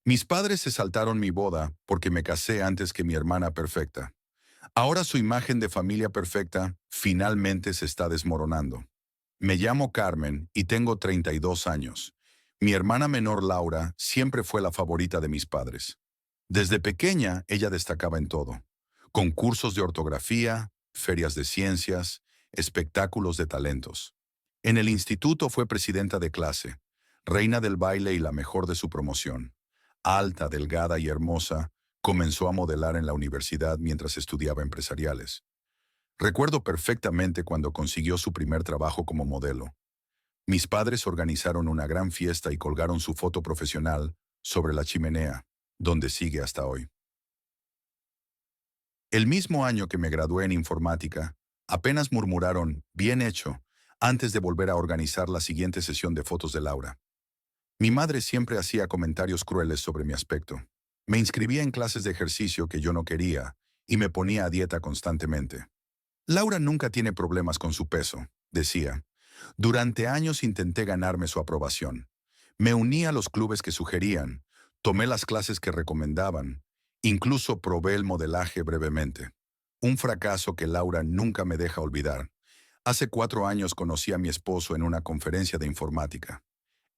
Mis padres se saltaron mi boda porque me casé antes que mi hermana perfecta. Ahora su imagen de familia perfecta finalmente se está desmoronando. Me llamo Carmen y tengo 32 años. Mi hermana menor Laura siempre fue la favorita de mis padres. Desde pequeña ella destacaba en todo. Concursos de ortografía, ferias de ciencias, espectáculos de talentos. En el instituto fue presidenta de clase, reina del baile y la mejor de su promoción. Alta, delgada y hermosa, comenzó a modelar en la universidad mientras estudiaba empresariales. Recuerdo perfectamente cuando consiguió su primer trabajo como modelo. Mis padres organizaron una gran fiesta y colgaron su foto profesional sobre la chimenea, donde sigue hasta hoy. El mismo año que me gradué en informática, apenas murmuraron, bien hecho, antes de volver a organizar la siguiente sesión de fotos de Laura. Mi madre siempre hacía comentarios crueles sobre mi aspecto. Me inscribía en clases de ejercicio que yo no quería y me ponía a dieta constantemente. Laura nunca tiene problemas con su peso, decía. Durante años intenté ganarme su aprobación. Me uní a los clubes que sugerían, tomé las clases que recomendaban, incluso probé el modelaje brevemente. Un fracaso que Laura nunca me deja olvidar. Hace 4 años conocí a mi esposo en una conferencia de informática.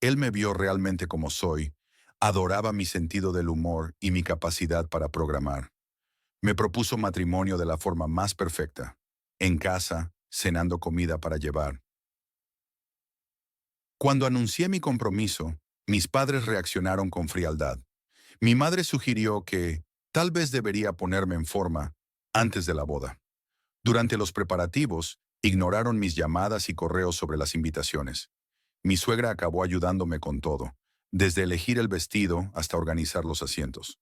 Él me vio realmente como soy, adoraba mi sentido del humor y mi capacidad para programar. Me propuso matrimonio de la forma más perfecta, en casa, cenando comida para llevar. Cuando anuncié mi compromiso, mis padres reaccionaron con frialdad. Mi madre sugirió que tal vez debería ponerme en forma antes de la boda. Durante los preparativos, ignoraron mis llamadas y correos sobre las invitaciones. Mi suegra acabó ayudándome con todo, desde elegir el vestido hasta organizar los asientos.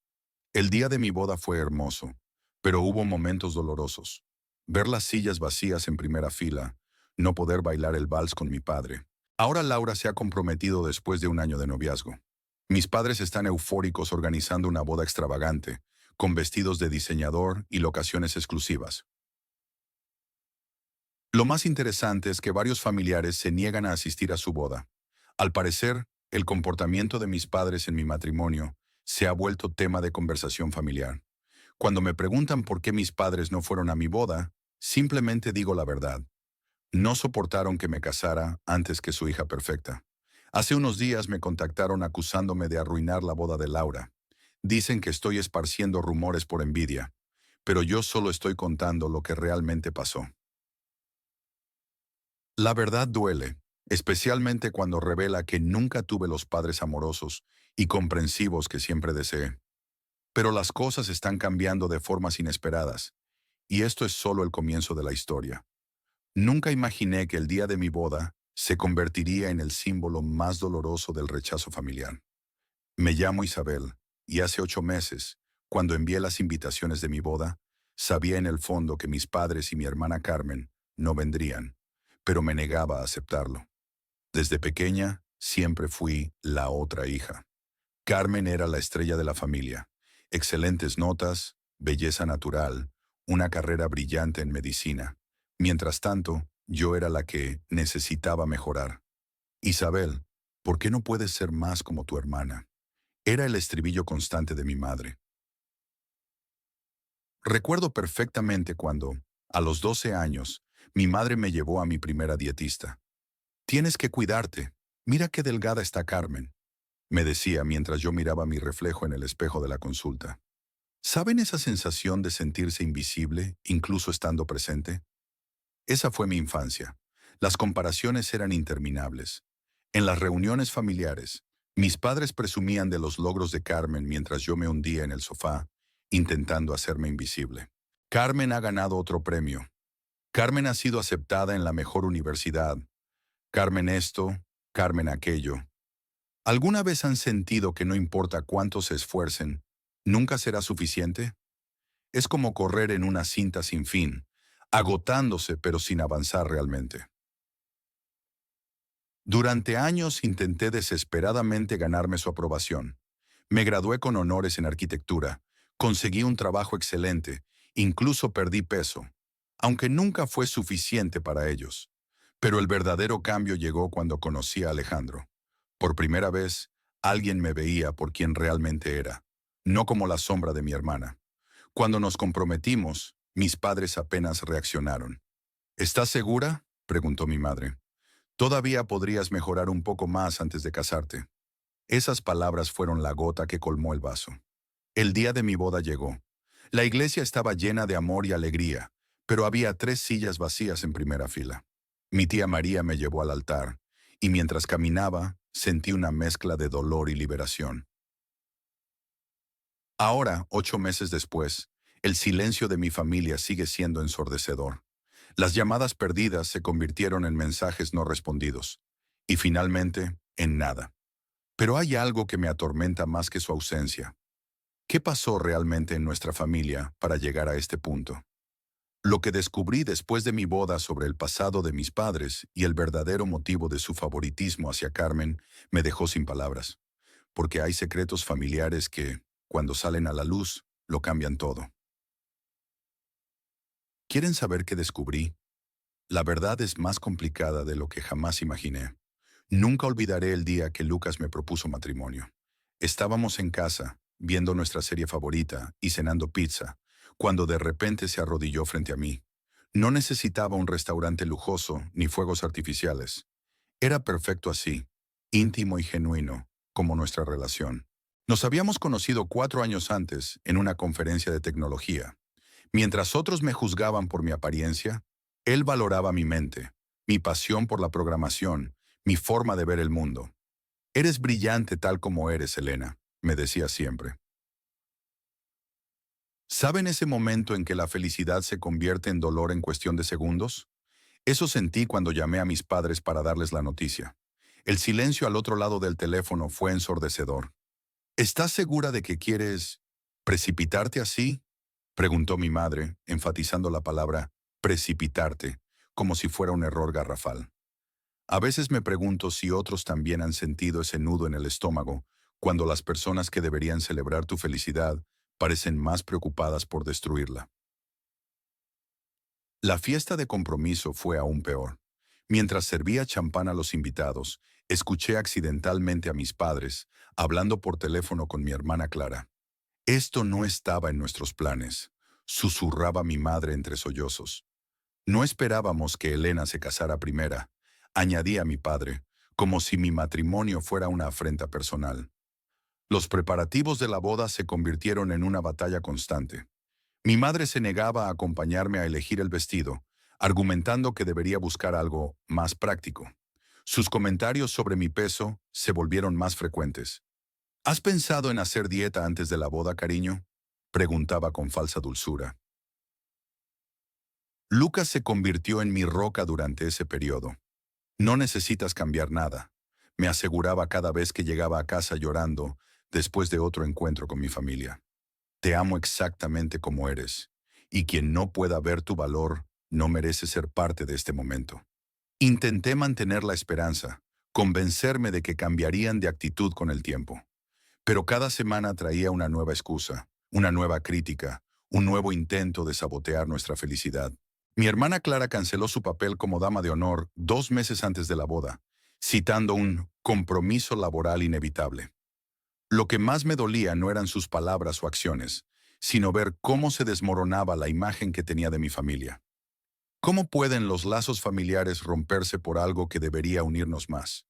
El día de mi boda fue hermoso, pero hubo momentos dolorosos. Ver las sillas vacías en primera fila, no poder bailar el vals con mi padre. Ahora Laura se ha comprometido después de un año de noviazgo. Mis padres están eufóricos organizando una boda extravagante, con vestidos de diseñador y locaciones exclusivas. Lo más interesante es que varios familiares se niegan a asistir a su boda. Al parecer, el comportamiento de mis padres en mi matrimonio se ha vuelto tema de conversación familiar. Cuando me preguntan por qué mis padres no fueron a mi boda, simplemente digo la verdad. No soportaron que me casara antes que su hija perfecta. Hace unos días me contactaron acusándome de arruinar la boda de Laura. Dicen que estoy esparciendo rumores por envidia, pero yo solo estoy contando lo que realmente pasó. La verdad duele, especialmente cuando revela que nunca tuve los padres amorosos y comprensivos que siempre deseé. Pero las cosas están cambiando de formas inesperadas, y esto es solo el comienzo de la historia. Nunca imaginé que el día de mi boda se convertiría en el símbolo más doloroso del rechazo familiar. Me llamo Isabel, y hace 8 meses, cuando envié las invitaciones de mi boda, sabía en el fondo que mis padres y mi hermana Carmen no vendrían, pero me negaba a aceptarlo. Desde pequeña, siempre fui la otra hija. Carmen era la estrella de la familia. Excelentes notas, belleza natural, una carrera brillante en medicina. Mientras tanto, yo era la que necesitaba mejorar. Isabel, ¿por qué no puedes ser más como tu hermana? Era el estribillo constante de mi madre. Recuerdo perfectamente cuando, a los 12 años, mi madre me llevó a mi primera dietista. Tienes que cuidarte. Mira qué delgada está Carmen, me decía mientras yo miraba mi reflejo en el espejo de la consulta. ¿Saben esa sensación de sentirse invisible, incluso estando presente? Esa fue mi infancia. Las comparaciones eran interminables. En las reuniones familiares, mis padres presumían de los logros de Carmen mientras yo me hundía en el sofá, intentando hacerme invisible. Carmen ha ganado otro premio. Carmen ha sido aceptada en la mejor universidad. Carmen esto, Carmen aquello. ¿Alguna vez han sentido que no importa cuánto se esfuercen, nunca será suficiente? Es como correr en una cinta sin fin, agotándose pero sin avanzar realmente. Durante años intenté desesperadamente ganarme su aprobación. Me gradué con honores en arquitectura, conseguí un trabajo excelente, incluso perdí peso, aunque nunca fue suficiente para ellos. Pero el verdadero cambio llegó cuando conocí a Alejandro. Por primera vez, Alguien me veía por quien realmente era, no como la sombra de mi hermana. Cuando nos comprometimos, mis padres apenas reaccionaron. ¿Estás segura?, preguntó mi madre. Todavía podrías mejorar un poco más antes de casarte. Esas palabras fueron la gota que colmó el vaso. El día de mi boda llegó. La iglesia estaba llena de amor y alegría, pero había 3 sillas vacías en primera fila. Mi tía María me llevó al altar, y mientras caminaba, sentí una mezcla de dolor y liberación. Ahora, 8 meses después, el silencio de mi familia sigue siendo ensordecedor. Las llamadas perdidas se convirtieron en mensajes no respondidos, y finalmente, en nada. Pero hay algo que me atormenta más que su ausencia. ¿Qué pasó realmente en nuestra familia para llegar a este punto? Lo que descubrí después de mi boda sobre el pasado de mis padres y el verdadero motivo de su favoritismo hacia Carmen me dejó sin palabras, porque hay secretos familiares que, cuando salen a la luz, lo cambian todo. ¿Quieren saber qué descubrí? La verdad es más complicada de lo que jamás imaginé. Nunca olvidaré el día que Lucas me propuso matrimonio. Estábamos en casa, viendo nuestra serie favorita y cenando pizza, cuando de repente se arrodilló frente a mí. No necesitaba un restaurante lujoso ni fuegos artificiales. Era perfecto así, íntimo y genuino, como nuestra relación. Nos habíamos conocido 4 años antes en una conferencia de tecnología. Mientras otros me juzgaban por mi apariencia, él valoraba mi mente, mi pasión por la programación, mi forma de ver el mundo. Eres brillante tal como eres, Elena, me decía siempre. ¿Saben ese momento en que la felicidad se convierte en dolor en cuestión de segundos? Eso sentí cuando llamé a mis padres para darles la noticia. El silencio al otro lado del teléfono fue ensordecedor. ¿Estás segura de que quieres precipitarte así?, preguntó mi madre, enfatizando la palabra precipitarte, como si fuera un error garrafal. A veces me pregunto si otros también han sentido ese nudo en el estómago, cuando las personas que deberían celebrar tu felicidad parecen más preocupadas por destruirla. La fiesta de compromiso fue aún peor. Mientras servía champán a los invitados, escuché accidentalmente a mis padres hablando por teléfono con mi hermana Clara. Esto no estaba en nuestros planes, susurraba mi madre entre sollozos. No esperábamos que Elena se casara primera, añadía mi padre, como si mi matrimonio fuera una afrenta personal. Los preparativos de la boda se convirtieron en una batalla constante. Mi madre se negaba a acompañarme a elegir el vestido, argumentando que debería buscar algo más práctico. Sus comentarios sobre mi peso se volvieron más frecuentes. ¿Has pensado en hacer dieta antes de la boda, cariño?, preguntaba con falsa dulzura. Lucas se convirtió en mi roca durante ese periodo. No necesitas cambiar nada, me aseguraba cada vez que llegaba a casa llorando después de otro encuentro con mi familia. Te amo exactamente como eres, y quien no pueda ver tu valor no merece ser parte de este momento. Intenté mantener la esperanza, convencerme de que cambiarían de actitud con el tiempo. Pero cada semana traía una nueva excusa, una nueva crítica, un nuevo intento de sabotear nuestra felicidad. Mi hermana Clara canceló su papel como dama de honor 2 meses antes de la boda, citando un compromiso laboral inevitable. Lo que más me dolía no eran sus palabras o acciones, sino ver cómo se desmoronaba la imagen que tenía de mi familia. ¿Cómo pueden los lazos familiares romperse por algo que debería unirnos más?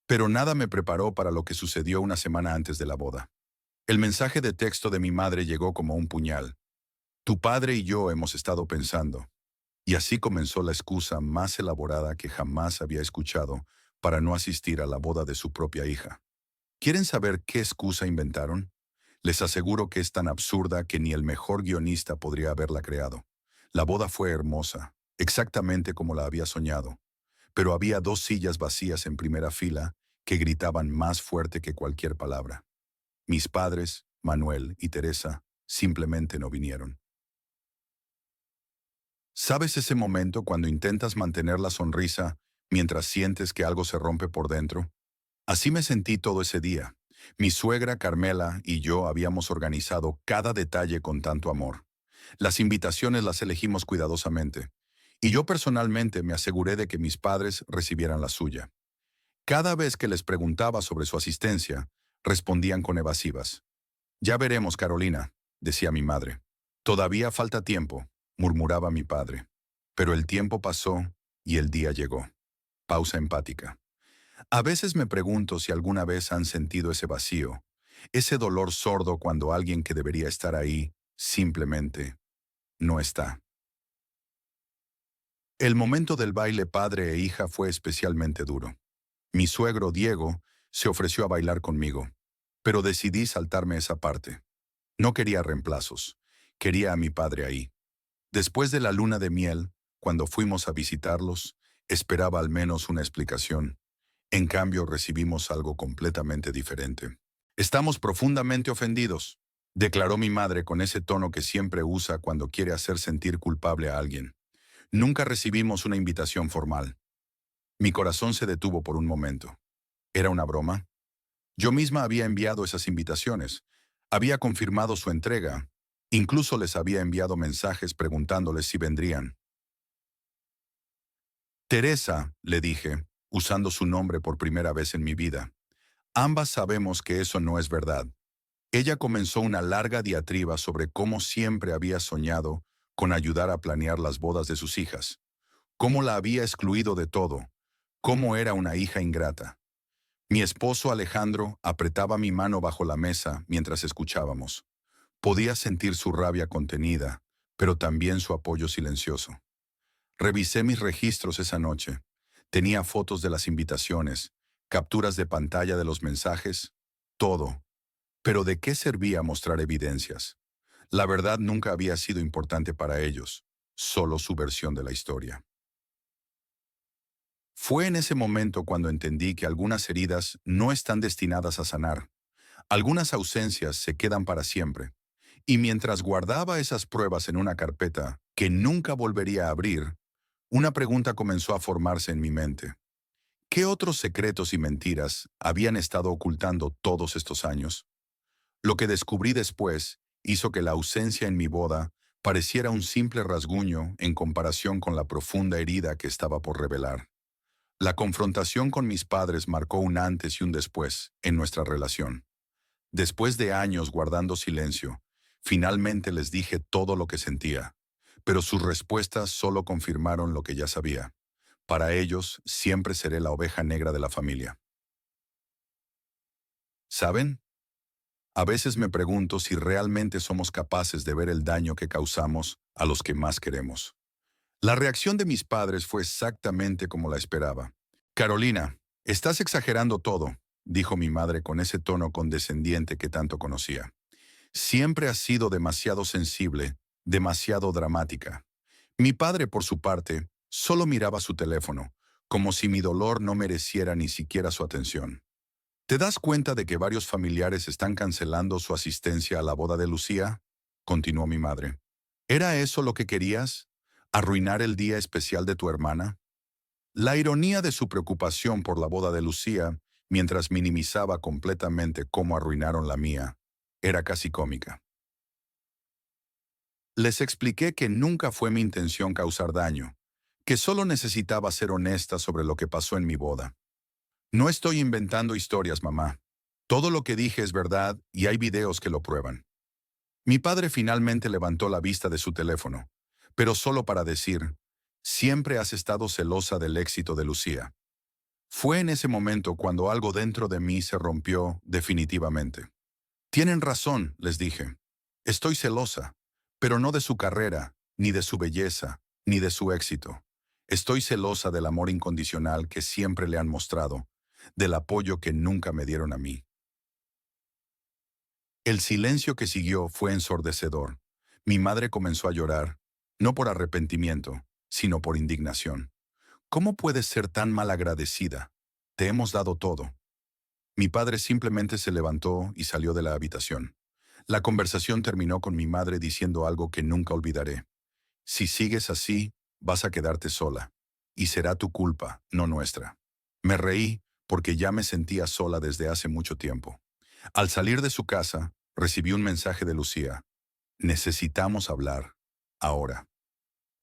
Pero nada me preparó para lo que sucedió una semana antes de la boda. El mensaje de texto de mi madre llegó como un puñal. Tu padre y yo hemos estado pensando. Y así comenzó la excusa más elaborada que jamás había escuchado para no asistir a la boda de su propia hija. ¿Quieren saber qué excusa inventaron? Les aseguro que es tan absurda que ni el mejor guionista podría haberla creado. La boda fue hermosa, exactamente como la había soñado, pero había 2 sillas vacías en primera fila que gritaban más fuerte que cualquier palabra. Mis padres, Manuel y Teresa, simplemente no vinieron. ¿Sabes ese momento cuando intentas mantener la sonrisa mientras sientes que algo se rompe por dentro? Así me sentí todo ese día. Mi suegra Carmela y yo habíamos organizado cada detalle con tanto amor. Las invitaciones las elegimos cuidadosamente, y yo personalmente me aseguré de que mis padres recibieran la suya. Cada vez que les preguntaba sobre su asistencia, respondían con evasivas. Ya veremos, Carolina, decía mi madre. Todavía falta tiempo, murmuraba mi padre. Pero el tiempo pasó y el día llegó. Pausa empática. A veces me pregunto si alguna vez han sentido ese vacío, ese dolor sordo cuando alguien que debería estar ahí simplemente no está. El momento del baile padre e hija fue especialmente duro. Mi suegro, Diego, se ofreció a bailar conmigo, pero decidí saltarme esa parte. No quería reemplazos, quería a mi padre ahí. Después de la luna de miel, cuando fuimos a visitarlos, esperaba al menos una explicación. En cambio, recibimos algo completamente diferente. Estamos profundamente ofendidos, declaró mi madre con ese tono que siempre usa cuando quiere hacer sentir culpable a alguien. Nunca recibimos una invitación formal. Mi corazón se detuvo por un momento. ¿Era una broma? Yo misma había enviado esas invitaciones. Había confirmado su entrega. Incluso les había enviado mensajes preguntándoles si vendrían. Teresa, le dije, usando su nombre por primera vez en mi vida. Ambas sabemos que eso no es verdad. Ella comenzó una larga diatriba sobre cómo siempre había soñado con ayudar a planear las bodas de sus hijas, cómo la había excluido de todo, cómo era una hija ingrata. Mi esposo Alejandro apretaba mi mano bajo la mesa mientras escuchábamos. Podía sentir su rabia contenida, pero también su apoyo silencioso. Revisé mis registros esa noche. Tenía fotos de las invitaciones, capturas de pantalla de los mensajes, todo. Pero ¿de qué servía mostrar evidencias? La verdad nunca había sido importante para ellos, solo su versión de la historia. Fue en ese momento cuando entendí que algunas heridas no están destinadas a sanar. Algunas ausencias se quedan para siempre. Y mientras guardaba esas pruebas en una carpeta que nunca volvería a abrir, una pregunta comenzó a formarse en mi mente. ¿Qué otros secretos y mentiras habían estado ocultando todos estos años? Lo que descubrí después hizo que la ausencia en mi boda pareciera un simple rasguño en comparación con la profunda herida que estaba por revelar. La confrontación con mis padres marcó un antes y un después en nuestra relación. Después de años guardando silencio, finalmente les dije todo lo que sentía, pero sus respuestas solo confirmaron lo que ya sabía. Para ellos, siempre seré la oveja negra de la familia. ¿Saben? A veces me pregunto si realmente somos capaces de ver el daño que causamos a los que más queremos. La reacción de mis padres fue exactamente como la esperaba. Carolina, estás exagerando todo, dijo mi madre con ese tono condescendiente que tanto conocía. Siempre has sido demasiado sensible, demasiado dramática. Mi padre, por su parte, solo miraba su teléfono, como si mi dolor no mereciera ni siquiera su atención. ¿Te das cuenta de que varios familiares están cancelando su asistencia a la boda de Lucía? Continuó mi madre. ¿Era eso lo que querías? ¿Arruinar el día especial de tu hermana? La ironía de su preocupación por la boda de Lucía, mientras minimizaba completamente cómo arruinaron la mía, era casi cómica. Les expliqué que nunca fue mi intención causar daño, que solo necesitaba ser honesta sobre lo que pasó en mi boda. No estoy inventando historias, mamá. Todo lo que dije es verdad y hay videos que lo prueban. Mi padre finalmente levantó la vista de su teléfono, pero solo para decir, siempre has estado celosa del éxito de Lucía. Fue en ese momento cuando algo dentro de mí se rompió definitivamente. Tienen razón, les dije. Estoy celosa, pero no de su carrera, ni de su belleza, ni de su éxito. Estoy celosa del amor incondicional que siempre le han mostrado, del apoyo que nunca me dieron a mí. El silencio que siguió fue ensordecedor. Mi madre comenzó a llorar, no por arrepentimiento, sino por indignación. ¿Cómo puedes ser tan malagradecida? Te hemos dado todo. Mi padre simplemente se levantó y salió de la habitación. La conversación terminó con mi madre diciendo algo que nunca olvidaré. Si sigues así, vas a quedarte sola. Y será tu culpa, no nuestra. Me reí porque ya me sentía sola desde hace mucho tiempo. Al salir de su casa, recibí un mensaje de Lucía. Necesitamos hablar. Ahora.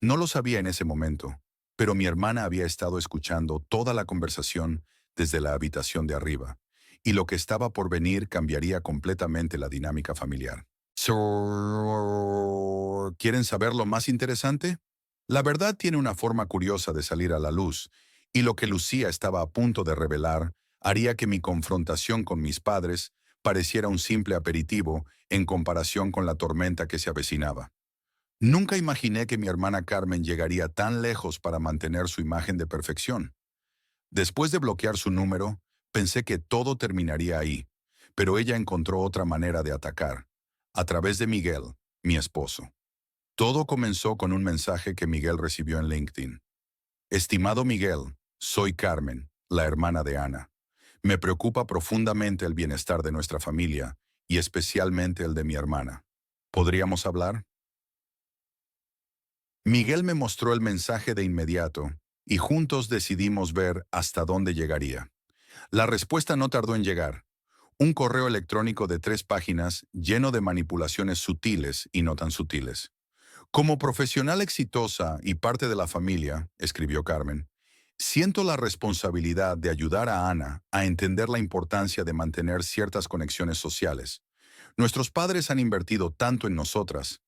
No lo sabía en ese momento, pero mi hermana había estado escuchando toda la conversación desde la habitación de arriba, y lo que estaba por venir cambiaría completamente la dinámica familiar. ¿Quieren saber lo más interesante? La verdad tiene una forma curiosa de salir a la luz, y lo que Lucía estaba a punto de revelar haría que mi confrontación con mis padres pareciera un simple aperitivo en comparación con la tormenta que se avecinaba. Nunca imaginé que mi hermana Carmen llegaría tan lejos para mantener su imagen de perfección. Después de bloquear su número, pensé que todo terminaría ahí, pero ella encontró otra manera de atacar, a través de Miguel, mi esposo. Todo comenzó con un mensaje que Miguel recibió en LinkedIn. Estimado Miguel, soy Carmen, la hermana de Ana. Me preocupa profundamente el bienestar de nuestra familia y especialmente el de mi hermana. ¿Podríamos hablar? Miguel me mostró el mensaje de inmediato y juntos decidimos ver hasta dónde llegaría. La respuesta no tardó en llegar. Un correo electrónico de 3 páginas lleno de manipulaciones sutiles y no tan sutiles. Como profesional exitosa y parte de la familia, escribió Carmen, siento la responsabilidad de ayudar a Ana a entender la importancia de mantener ciertas conexiones sociales. Nuestros padres han invertido tanto en nosotras.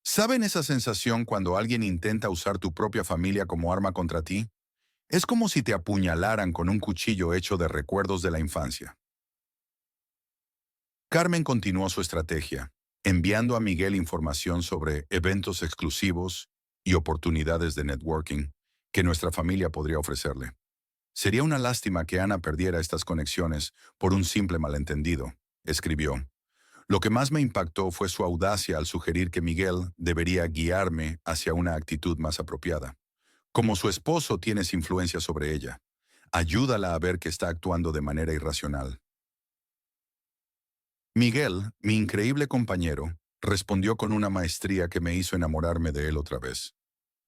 ¿Saben esa sensación cuando alguien intenta usar tu propia familia como arma contra ti? Es como si te apuñalaran con un cuchillo hecho de recuerdos de la infancia. Carmen continuó su estrategia, enviando a Miguel información sobre eventos exclusivos y oportunidades de networking que nuestra familia podría ofrecerle. Sería una lástima que Ana perdiera estas conexiones por un simple malentendido, escribió. Lo que más me impactó fue su audacia al sugerir que Miguel debería guiarme hacia una actitud más apropiada. Como su esposo tienes influencia sobre ella, ayúdala a ver que está actuando de manera irracional. Miguel, mi increíble compañero, respondió con una maestría que me hizo enamorarme de él otra vez.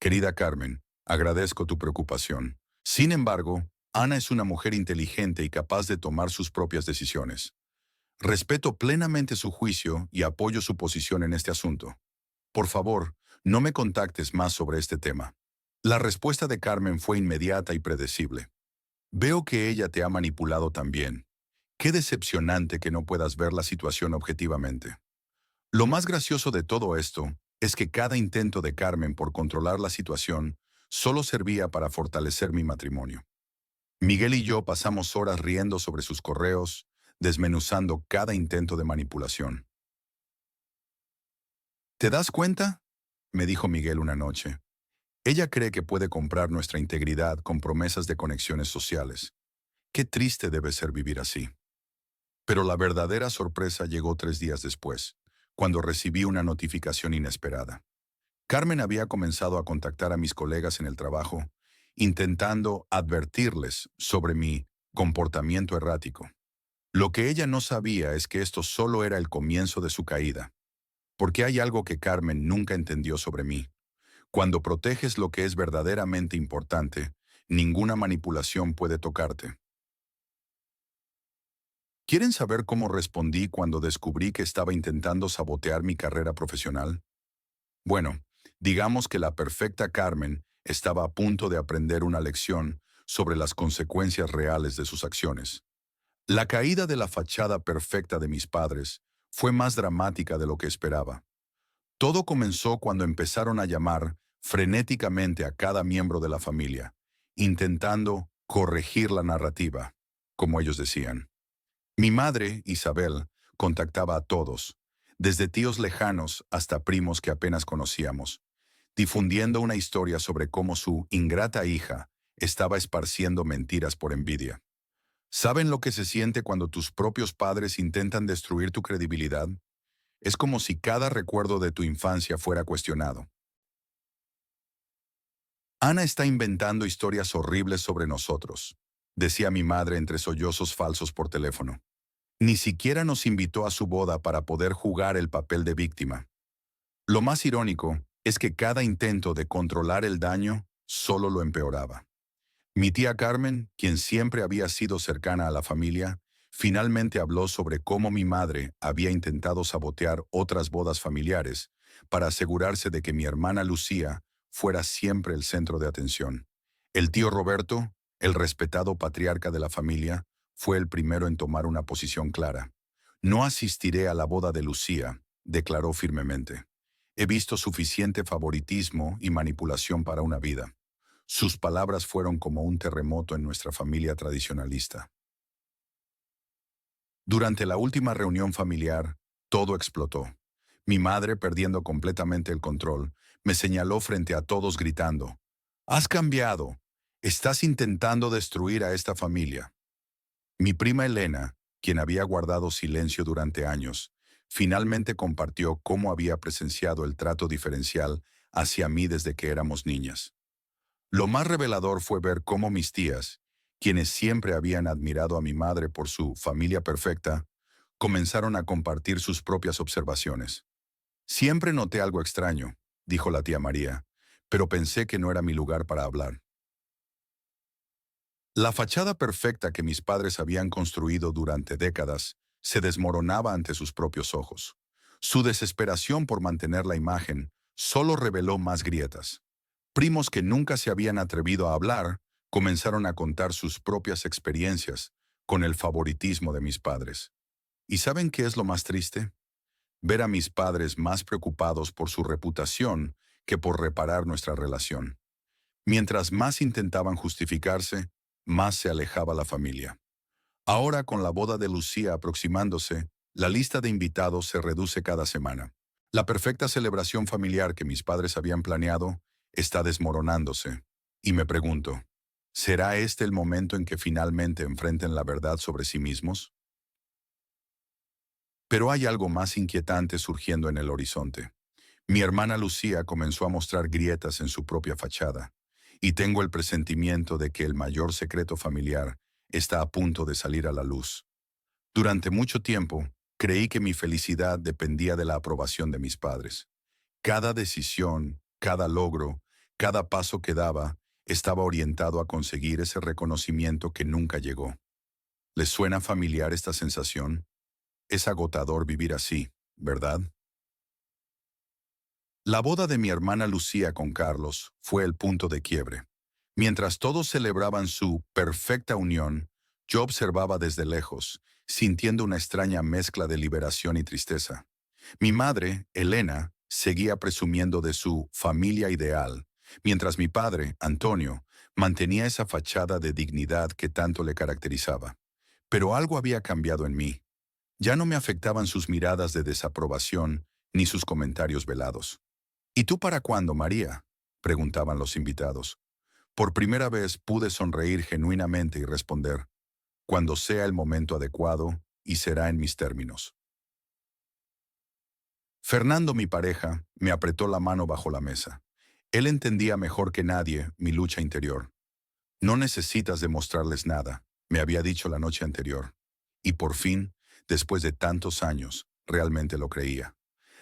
Querida Carmen, agradezco tu preocupación. Sin embargo, Ana es una mujer inteligente y capaz de tomar sus propias decisiones. Respeto plenamente su juicio y apoyo su posición en este asunto. Por favor, no me contactes más sobre este tema. La respuesta de Carmen fue inmediata y predecible. Veo que ella te ha manipulado también. Qué decepcionante que no puedas ver la situación objetivamente. Lo más gracioso de todo esto es que cada intento de Carmen por controlar la situación solo servía para fortalecer mi matrimonio. Miguel y yo pasamos horas riendo sobre sus correos, desmenuzando cada intento de manipulación. ¿Te das cuenta?, me dijo Miguel una noche. Ella cree que puede comprar nuestra integridad con promesas de conexiones sociales. Qué triste debe ser vivir así. Pero la verdadera sorpresa llegó 3 días después, cuando recibí una notificación inesperada. Carmen había comenzado a contactar a mis colegas en el trabajo, intentando advertirles sobre mi comportamiento errático. Lo que ella no sabía es que esto solo era el comienzo de su caída, porque hay algo que Carmen nunca entendió sobre mí. Cuando proteges lo que es verdaderamente importante, ninguna manipulación puede tocarte. ¿Quieren saber cómo respondí cuando descubrí que estaba intentando sabotear mi carrera profesional? Bueno, digamos que la perfecta Carmen estaba a punto de aprender una lección sobre las consecuencias reales de sus acciones. La caída de la fachada perfecta de mis padres fue más dramática de lo que esperaba. Todo comenzó cuando empezaron a llamar frenéticamente a cada miembro de la familia, intentando corregir la narrativa, como ellos decían. Mi madre, Isabel, contactaba a todos, desde tíos lejanos hasta primos que apenas conocíamos, difundiendo una historia sobre cómo su ingrata hija estaba esparciendo mentiras por envidia. ¿Saben lo que se siente cuando tus propios padres intentan destruir tu credibilidad? Es como si cada recuerdo de tu infancia fuera cuestionado. Ana está inventando historias horribles sobre nosotros, decía mi madre entre sollozos falsos por teléfono. Ni siquiera nos invitó a su boda para poder jugar el papel de víctima. Lo más irónico es que cada intento de controlar el daño solo lo empeoraba. Mi tía Carmen, quien siempre había sido cercana a la familia, finalmente habló sobre cómo mi madre había intentado sabotear otras bodas familiares para asegurarse de que mi hermana Lucía fuera siempre el centro de atención. El tío Roberto, El respetado patriarca de la familia fue el primero en tomar una posición clara. No asistiré a la boda de Lucía, declaró firmemente. He visto suficiente favoritismo y manipulación para una vida. Sus palabras fueron como un terremoto en nuestra familia tradicionalista. Durante la última reunión familiar, todo explotó. Mi madre, perdiendo completamente el control, me señaló frente a todos gritando, «Has cambiado. Estás intentando destruir a esta familia». Mi prima Elena, quien había guardado silencio durante años, finalmente compartió cómo había presenciado el trato diferencial hacia mí desde que éramos niñas. Lo más revelador fue ver cómo mis tías, quienes siempre habían admirado a mi madre por su familia perfecta, comenzaron a compartir sus propias observaciones. Siempre noté algo extraño, dijo la tía María, pero pensé que no era mi lugar para hablar. La fachada perfecta que mis padres habían construido durante décadas se desmoronaba ante sus propios ojos. Su desesperación por mantener la imagen solo reveló más grietas. Primos que nunca se habían atrevido a hablar comenzaron a contar sus propias experiencias con el favoritismo de mis padres. ¿Y saben qué es lo más triste? Ver a mis padres más preocupados por su reputación que por reparar nuestra relación. Mientras más intentaban justificarse, más se alejaba la familia. Ahora, con la boda de Lucía aproximándose, la lista de invitados se reduce cada semana. La perfecta celebración familiar que mis padres habían planeado está desmoronándose. Y me pregunto, ¿será este el momento en que finalmente enfrenten la verdad sobre sí mismos? Pero hay algo más inquietante surgiendo en el horizonte. Mi hermana Lucía comenzó a mostrar grietas en su propia fachada, y tengo el presentimiento de que el mayor secreto familiar está a punto de salir a la luz. Durante mucho tiempo, creí que mi felicidad dependía de la aprobación de mis padres. Cada decisión, cada logro, cada paso que daba, estaba orientado a conseguir ese reconocimiento que nunca llegó. ¿Les suena familiar esta sensación? Es agotador vivir así, ¿verdad? La boda de mi hermana Lucía con Carlos fue el punto de quiebre. Mientras todos celebraban su perfecta unión, yo observaba desde lejos, sintiendo una extraña mezcla de liberación y tristeza. Mi madre, Elena, seguía presumiendo de su familia ideal, mientras mi padre, Antonio, mantenía esa fachada de dignidad que tanto le caracterizaba. Pero algo había cambiado en mí. Ya no me afectaban sus miradas de desaprobación ni sus comentarios velados. ¿Y tú para cuándo, María?, preguntaban los invitados. Por primera vez pude sonreír genuinamente y responder, cuando sea el momento adecuado y será en mis términos. Fernando, mi pareja, me apretó la mano bajo la mesa. Él entendía mejor que nadie mi lucha interior. No necesitas demostrarles nada, me había dicho la noche anterior. Y por fin, después de tantos años, realmente lo creía.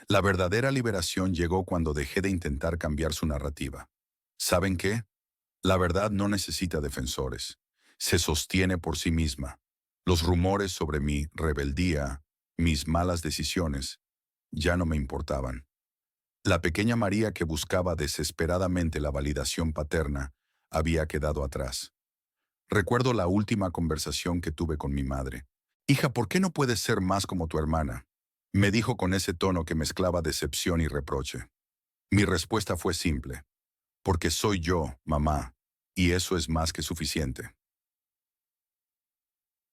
La verdadera liberación llegó cuando dejé de intentar cambiar su narrativa. ¿Saben qué? La verdad no necesita defensores. Se sostiene por sí misma. Los rumores sobre mi rebeldía, mis malas decisiones, ya no me importaban. La pequeña María que buscaba desesperadamente la validación paterna había quedado atrás. Recuerdo la última conversación que tuve con mi madre. «Hija, ¿por qué no puedes ser más como tu hermana?», me dijo con ese tono que mezclaba decepción y reproche. Mi respuesta fue simple. «Porque soy yo, mamá, y eso es más que suficiente».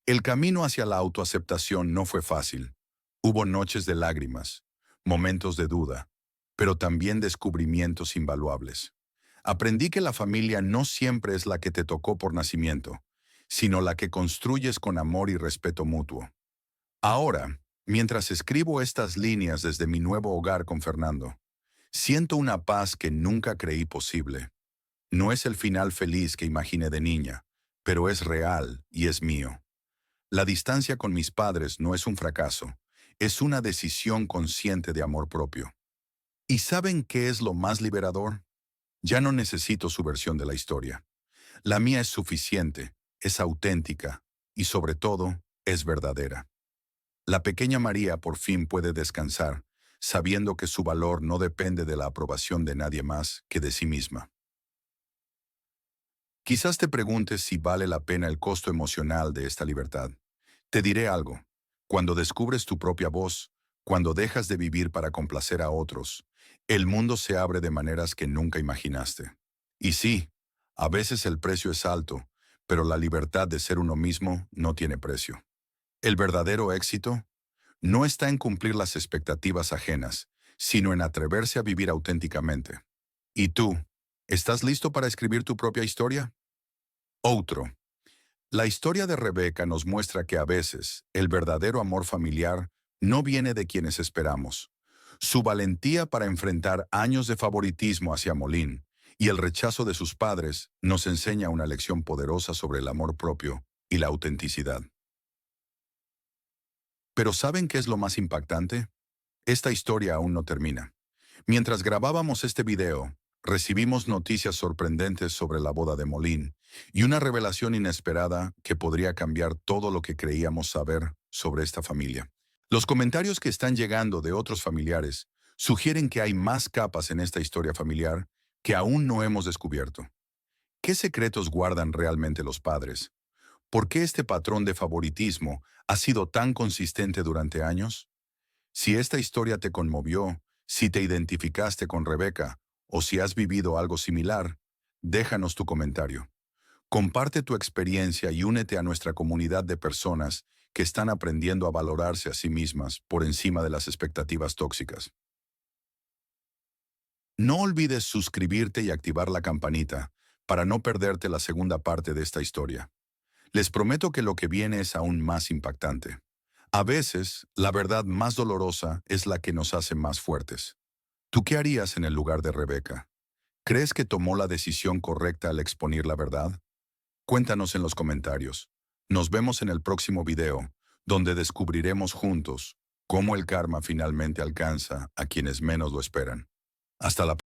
El camino hacia la autoaceptación no fue fácil. Hubo noches de lágrimas, momentos de duda, pero también descubrimientos invaluables. Aprendí que la familia no siempre es la que te tocó por nacimiento, sino la que construyes con amor y respeto mutuo. Ahora, mientras escribo estas líneas desde mi nuevo hogar con Fernando, siento una paz que nunca creí posible. No es el final feliz que imaginé de niña, pero es real y es mío. La distancia con mis padres no es un fracaso, es una decisión consciente de amor propio. ¿Y saben qué es lo más liberador? Ya no necesito su versión de la historia. La mía es suficiente, es auténtica y sobre todo, es verdadera. La pequeña María por fin puede descansar, sabiendo que su valor no depende de la aprobación de nadie más que de sí misma. Quizás te preguntes si vale la pena el costo emocional de esta libertad. Te diré algo. Cuando descubres tu propia voz, cuando dejas de vivir para complacer a otros, el mundo se abre de maneras que nunca imaginaste. Y sí, a veces el precio es alto, pero la libertad de ser uno mismo no tiene precio. El verdadero éxito no está en cumplir las expectativas ajenas, sino en atreverse a vivir auténticamente. ¿Y tú? ¿Estás listo para escribir tu propia historia? Otro. La historia de Rebeca nos muestra que a veces el verdadero amor familiar no viene de quienes esperamos. Su valentía para enfrentar años de favoritismo hacia Molín y el rechazo de sus padres nos enseña una lección poderosa sobre el amor propio y la autenticidad. Pero ¿saben qué es lo más impactante? Esta historia aún no termina. Mientras grabábamos este video, recibimos noticias sorprendentes sobre la boda de Molín y una revelación inesperada que podría cambiar todo lo que creíamos saber sobre esta familia. Los comentarios que están llegando de otros familiares sugieren que hay más capas en esta historia familiar que aún no hemos descubierto. ¿Qué secretos guardan realmente los padres? ¿Por qué este patrón de favoritismo ha sido tan consistente durante años? Si esta historia te conmovió, si te identificaste con Rebeca o si has vivido algo similar, déjanos tu comentario. Comparte tu experiencia y únete a nuestra comunidad de personas que están aprendiendo a valorarse a sí mismas por encima de las expectativas tóxicas. No olvides suscribirte y activar la campanita para no perderte la segunda parte de esta historia. Les prometo que lo que viene es aún más impactante. A veces, la verdad más dolorosa es la que nos hace más fuertes. ¿Tú qué harías en el lugar de Rebeca? ¿Crees que tomó la decisión correcta al exponer la verdad? Cuéntanos en los comentarios. Nos vemos en el próximo video, donde descubriremos juntos cómo el karma finalmente alcanza a quienes menos lo esperan. Hasta la próxima.